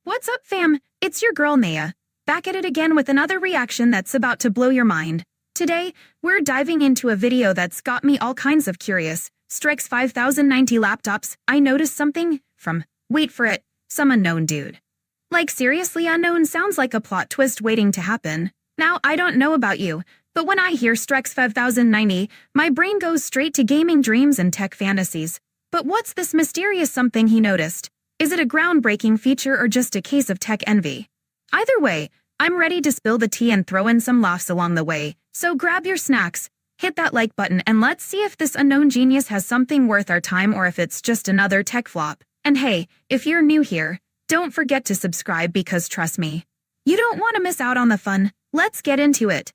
What's up, fam? It's your girl, Naia. Back at it again with another reaction that's about to blow your mind. Today, we're diving into a video that's got me all kinds of curious. RTX 5090 laptops, I noticed something from, wait for it, some unknown dude. Like seriously unknown sounds like a plot twist waiting to happen. Now, I don't know about you, but when I hear RTX 5090, my brain goes straight to gaming dreams and tech fantasies. But what's this mysterious something he noticed? Is it a groundbreaking feature or just a case of tech envy? Either way, I'm ready to spill the tea and throw in some laughs along the way, so grab your snacks, hit that like button, and let's see if this unknown genius has something worth our time or if it's just another tech flop. And hey, if you're new here, don't forget to subscribe because trust me, you don't want to miss out on the fun. Let's get into it.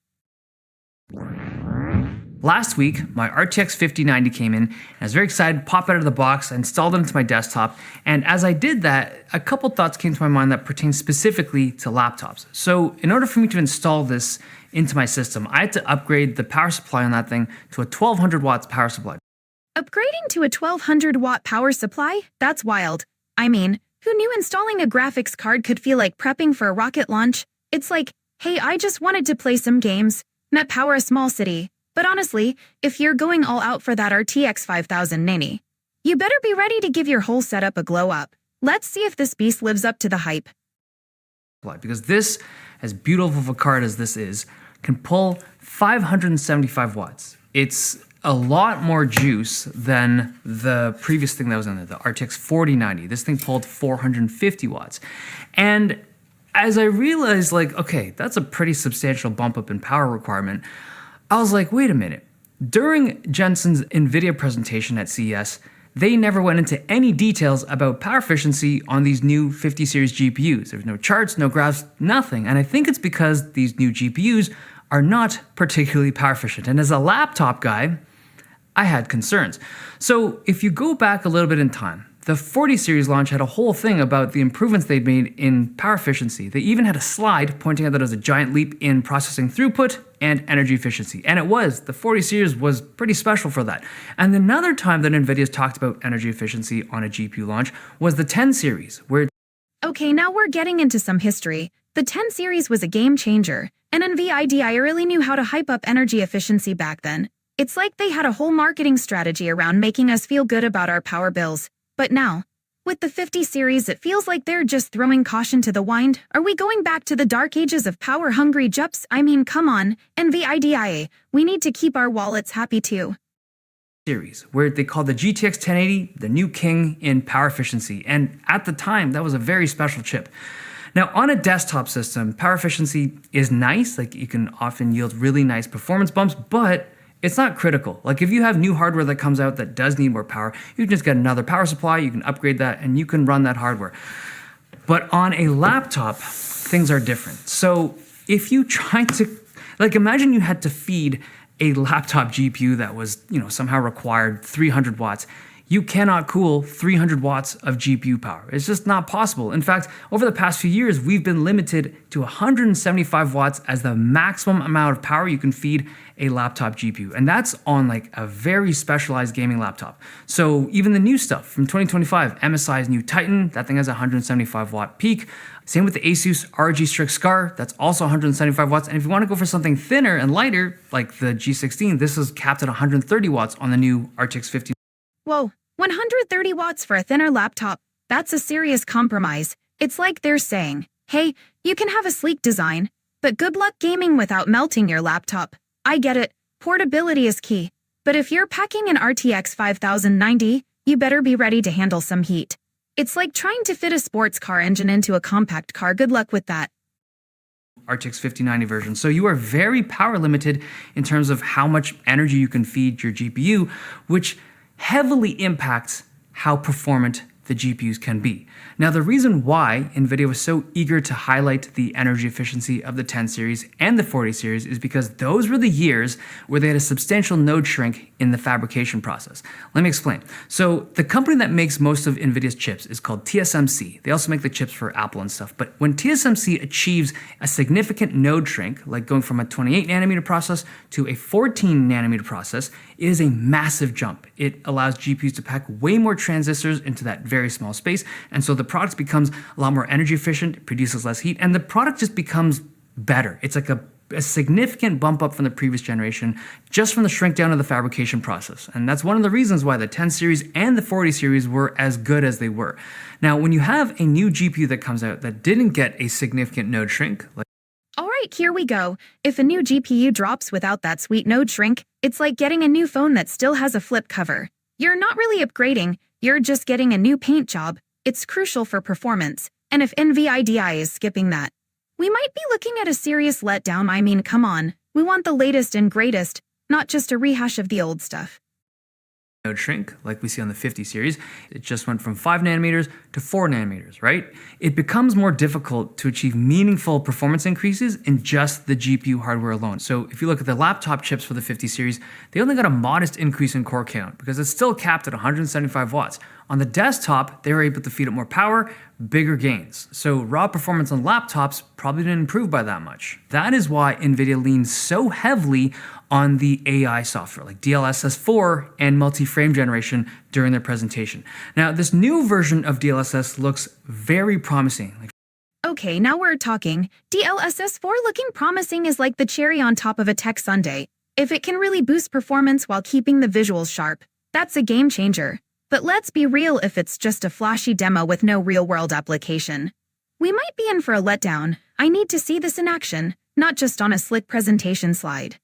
Last week, my RTX 5090 came in, and I was very excited to pop it out of the box. I installed it into my desktop, and as I did that, a couple thoughts came to my mind that pertain specifically to laptops. So in order for me to install this into my system, I had to upgrade the power supply on that thing to a 1200 watts power supply. Upgrading to a 1200 watt power supply? That's wild. I mean, who knew installing a graphics card could feel like prepping for a rocket launch? It's like, hey, I just wanted to play some games, not power a small city. But honestly, if you're going all out for that RTX 5090, you better be ready to give your whole setup a glow up. Let's see if this beast lives up to the hype. Because this, as beautiful of a card as this is, can pull 575 watts. It's a lot more juice than the previous thing that was in there, the RTX 4090. This thing pulled 450 watts. And as I realized, like, okay, that's a pretty substantial bump up in power requirement, I was like, wait a minute. During Jensen's NVIDIA presentation at CES, they never went into any details about power efficiency on these new 50 series GPUs. There's no charts, no graphs, nothing. And I think it's because these new GPUs are not particularly power efficient. And as a laptop guy, I had concerns. So if you go back a little bit in time, the 40 series launch had a whole thing about the improvements they'd made in power efficiency. They even had a slide pointing out that it was a giant leap in processing throughput and energy efficiency. And it was. The 40 series was pretty special for that. And another time that NVIDIA's talked about energy efficiency on a GPU launch was the 10 series, where... Okay, now we're getting into some history. The 10 series was a game changer, and NVIDIA really knew how to hype up energy efficiency back then. It's like they had a whole marketing strategy around making us feel good about our power bills. But now, with the 50 series, it feels like they're just throwing caution to the wind. Are we going back to the dark ages of power-hungry jups? I mean, come on, NVIDIA, we need to keep our wallets happy too. Series, where they called the GTX 1080 the new king in power efficiency. And at the time, that was a very special chip. Now, on a desktop system, power efficiency is nice. Like, you can often yield really nice performance bumps, but it's not critical. Like, if you have new hardware that comes out that does need more power, you can just get another power supply, you can upgrade that, and you can run that hardware. But on a laptop, things are different. So if you try to, like, imagine you had to feed a laptop GPU that was, somehow required 300 watts. You cannot cool 300 watts of GPU power. It's just not possible. In fact, over the past few years, we've been limited to 175 watts as the maximum amount of power you can feed a laptop GPU. And that's on like a very specialized gaming laptop. So even the new stuff from 2025, MSI's new Titan, that thing has a 175 watt peak. Same with the Asus ROG Strix Scar, that's also 175 watts. And if you want to go for something thinner and lighter, like the G16, this is capped at 130 watts on the new RTX 50. Whoa, 130 watts for a thinner laptop. That's a serious compromise. It's like they're saying, hey, you can have a sleek design, but good luck gaming without melting your laptop. I get it, portability is key. But if you're packing an RTX 5090, you better be ready to handle some heat. It's like trying to fit a sports car engine into a compact car. Good luck with that. RTX 5090 version. So you are very power limited in terms of how much energy you can feed your GPU, which heavily impacts how performant the GPUs can be. Now, the reason why NVIDIA was so eager to highlight the energy efficiency of the 10 series and the 40 series is because those were the years where they had a substantial node shrink in the fabrication process. Let me explain. So the company that makes most of NVIDIA's chips is called TSMC. They also make the chips for Apple and stuff. But when TSMC achieves a significant node shrink, like going from a 28 nanometer process to a 14 nanometer process, it is a massive jump. It allows GPUs to pack way more transistors into that very small space, and so the product becomes a lot more energy efficient, it produces less heat, and the product just becomes better. It's like a significant bump up from the previous generation just from the shrink down of the fabrication process. And that's one of the reasons why the 10 series and the 40 series were as good as they were. Now, when you have a new GPU that comes out that didn't get a significant node shrink, like All right, here we go. If a new GPU drops without that sweet node shrink, it's like getting a new phone that still has a flip cover. You're not really upgrading, you're just getting a new paint job. It's crucial for performance, and if NVIDIA is skipping that, we might be looking at a serious letdown. I mean, come on. We want the latest and greatest, not just a rehash of the old stuff. node shrink, like we see on the 50 series, it just went from 5 nanometers to 4 nanometers, right? It becomes more difficult to achieve meaningful performance increases in just the GPU hardware alone. So if you look at the laptop chips for the 50 series, they only got a modest increase in core count because it's still capped at 175 watts. On the desktop, they were able to feed it more power, bigger gains. So raw performance on laptops probably didn't improve by that much. That is why NVIDIA leans so heavily on the AI software like DLSS 4 and multi-frame generation during their presentation. Now, this new version of DLSS looks very promising. Okay, now we're talking. DLSS 4 looking promising is like the cherry on top of a tech sundae. If it can really boost performance while keeping the visuals sharp, that's a game changer. But let's be real, if it's just a flashy demo with no real-world application, we might be in for a letdown. I need to see this in action, not just on a slick presentation slide.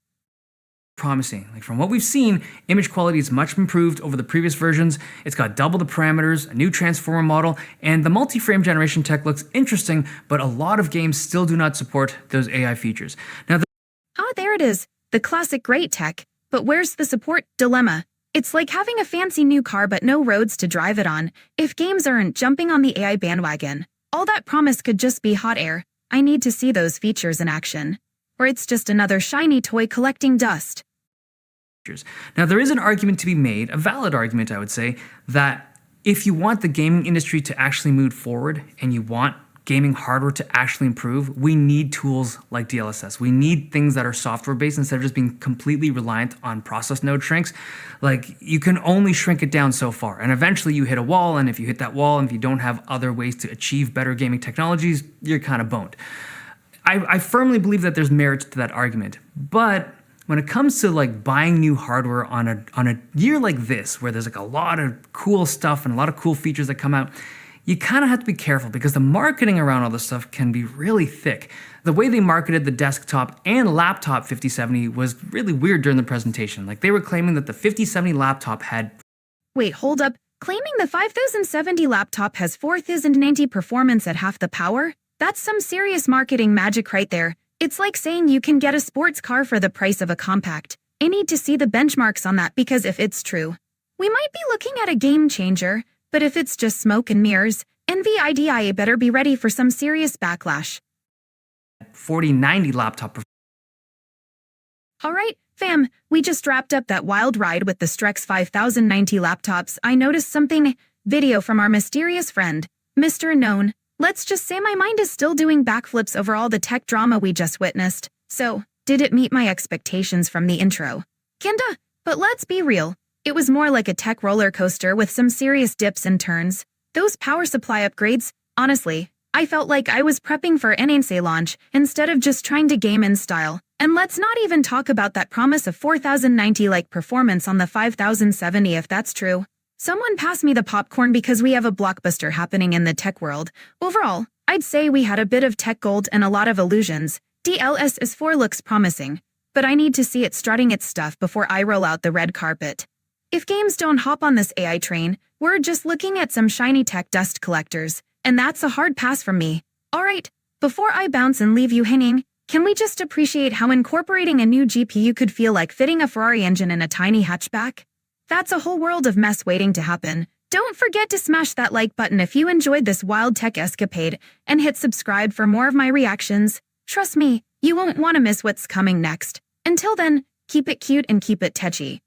Promising. Like from what we've seen, image quality is much improved over the previous versions. It's got double the parameters, a new transformer model, and the multi-frame generation tech looks interesting, but a lot of games still do not support those AI features. Now, There it is, the classic great tech. But where's the support dilemma? It's like having a fancy new car but no roads to drive it on. If games aren't jumping on the AI bandwagon, all that promise could just be hot air. I need to see those features in action. Or it's just another shiny toy collecting dust. Now, there is an argument to be made, a valid argument, I would say, that if you want the gaming industry to actually move forward and you want gaming hardware to actually improve, we need tools like DLSS. We need things that are software-based instead of just being completely reliant on process node shrinks. Like, you can only shrink it down so far, and eventually you hit a wall, and if you hit that wall and if you don't have other ways to achieve better gaming technologies, you're kind of boned. I firmly believe that there's merit to that argument, but when it comes to like buying new hardware on a year like this, where there's like a lot of cool stuff and a lot of cool features that come out, you kind of have to be careful because the marketing around all this stuff can be really thick. The way they marketed the desktop and laptop 5070 was really weird during the presentation. Like they were claiming that the 5070 laptop had... Wait, hold up. Claiming the 5070 laptop has 4090 performance at half the power? That's some serious marketing magic right there. It's like saying you can get a sports car for the price of a compact. I need to see the benchmarks on that because if it's true, we might be looking at a game changer. But if it's just smoke and mirrors, NVIDIA better be ready for some serious backlash. 4090 laptop. Alright, fam, we just wrapped up that wild ride with the Strex 5090 laptops. I noticed something. Video from our mysterious friend, Mr. Known. Let's just say my mind is still doing backflips over all the tech drama we just witnessed. So, did it meet my expectations from the intro? Kinda, but let's be real. It was more like a tech roller coaster with some serious dips and turns. Those power supply upgrades, honestly, I felt like I was prepping for an NNC launch instead of just trying to game in style. And let's not even talk about that promise of 4090-like performance on the 5070 if that's true. Someone pass me the popcorn because we have a blockbuster happening in the tech world. Overall, I'd say we had a bit of tech gold and a lot of illusions. DLSS 4 looks promising, but I need to see it strutting its stuff before I roll out the red carpet. If games don't hop on this AI train, we're just looking at some shiny tech dust collectors, and that's a hard pass from me. Alright, before I bounce and leave you hanging, can we just appreciate how incorporating a new GPU could feel like fitting a Ferrari engine in a tiny hatchback? That's a whole world of mess waiting to happen. Don't forget to smash that like button if you enjoyed this wild tech escapade, and hit subscribe for more of my reactions. Trust me, you won't want to miss what's coming next. Until then, keep it cute and keep it techy.